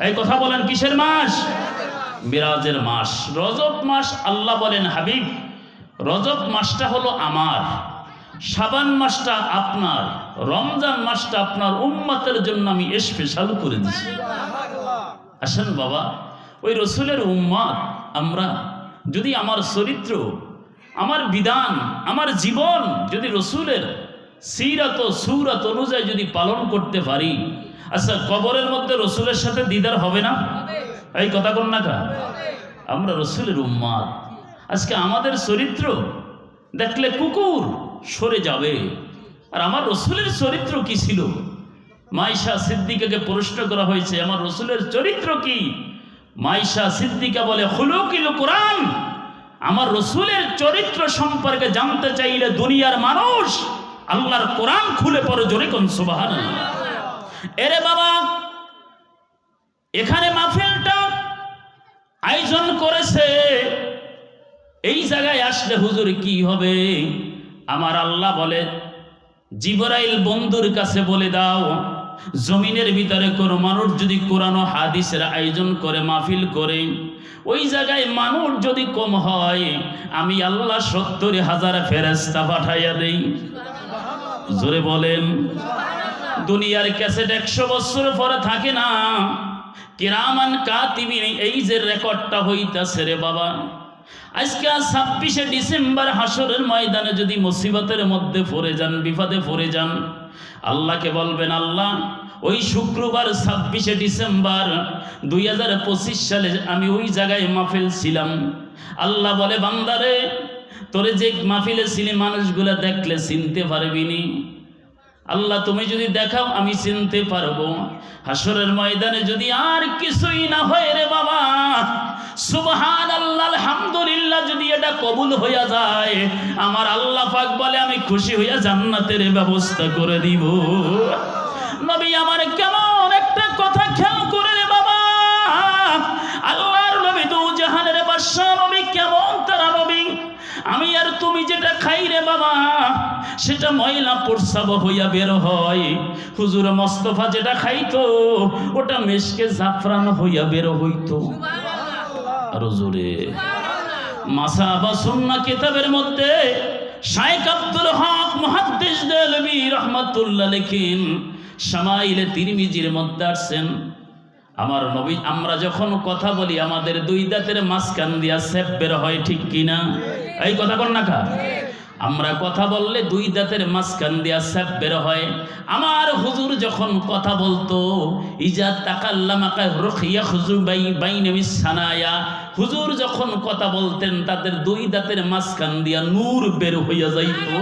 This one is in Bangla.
এই কথা বলেন, কিসের মাস? মিরাজের মাস, রজব মাস। আল্লাহ বলেন, হাবিব রজব মাসটা হলো আমার, শাবান মাসটা আপনার, রমজান মাসটা আপনার উম্মতের জন্য আমি স্পেশাল করে দিছি। আসেন বাবা, ওই রসুলের উম্মত আমরা যদি আমার চরিত্র, আমার বিধান, আমার জীবন যদি রসুলের সিরাত সুরাত অনুযায়ী যদি পালন করতে পারি, আচ্ছা কবরের মধ্যে রসুলের সাথে দিদার হবে না? এই কথা কোন না কা? আমরা রসুলের উম্মত, আজকে আমাদের চরিত্র দেখলে কুকুর সরে যাবে। আর আমার রসুলের চরিত্র কি ছিল? মাইশা সিদ্দিকাকে প্রশ্ন করা হয়েছে, আমার রসুলের চরিত্র কি? মাইশা সিদ্দিকা বলে, খুলুকিল কোরআন। আমার রসুলের চরিত্র সম্পর্কে জানতে চাইলে দুনিয়ার মানুষ আল্লাহর কোরআন খুলে পড়ে, জোরে কোন সুবহানাল্লাহ। এরে বাবা, এখানে মাহফিলটা আয়োজন করেছে, এই জায়গায় আসলে হুজুর কি হবে? আমার আল্লাহ বলে, জিবরাইল বন্ধুর কাছে বলে দাও, জমিনের ভিতরে কোনো মানুষ যদি কোরআন ও হাদিসের আয়োজন করে, মাহফিল করে, ওই জায়গায় মানুষ যদি কম হয়, আমি আল্লাহ ৭০,০০০ ফেরেশতা পাঠাইয়া দেই। জোরে বলেন। দুনিয়ার ক্যাসেট ১০০ বছর পরে থাকে না, কিরামান কাতিবিন, এই যে রেকর্ডটা হইতাছে রে বাবা, আজকে ২৬শে ডিসেম্বর হাসরের ময়দানে যদি মুসিবতের মধ্যে পড়ে যান, বিপদে পড়ে যান, আল্লাহকে বলবেন, আল্লাহ ওই শুক্রবার ২৬শে ডিসেম্বর ২০২৫ সালে আমি ওই জায়গায় মাহফিল ছিলাম। আল্লাহ বলে, বান্দারে তোরে যে মাহফিলে ছিলি মানুষগুলা দেখলে চিনতে পারবিনি। আল্লাহ তুমি যদি দেখাও আমি চিনতে পারবো। হাসরের ময়দানে যদি আর কিছুই না হয় রে বাবা, সুবহানাল্লাহ আলহামদুলিল্লাহ যদি এটা কবুল হইয়া যায়, আমার আল্লাহ পাক বলে আমি খুশি হইয়া জান্নাতের ব্যবস্থা করে দিব। নবী আমার কেমন একটা কথা খেয়াল করে রে বাবা, আল্লাহর নবী দু জাহানের বাদশা নবী, কেমন তারা নবী। আমি আর তুমি যেটা খাই রে বাবা, সেটা ময়লা প্রস্রাব হইয়া বের হয়। হুজুর মোস্তফা যেটা খাইতো, ওটা মেশকে জাফরান হইয়া বের হইতো। আরো জোরে। মাসাবা সুন্নাহ কিতাবের মধ্যে শাইখ আব্দুল হক মুহাদ্দিস দেলবি রাহমাতুল্লাহ লেখেন, শামাইলে তিরমিজির মধ্যে আসছেন, আমার নবী, আমরা যখন কথা বলি আমাদের দুই দাঁতের মাঝখান দিয়া সেপ বের হয়, ঠিক কিনা? এই কথা কোন না কা? আমরা কথা বললে দুই দাঁতের মাঝখান দিয়া সেপ বের হয়। আমার হুজুর যখন কথা বলতো, ইজা তাকাল্লামা রুখিয়া খুজু বাইনা মিসানায়া, হুজুর যখন কথা বলতেন তাদের দুই দাঁতের মাঝখান দিয়া নূর বের হইয়া যাইতো।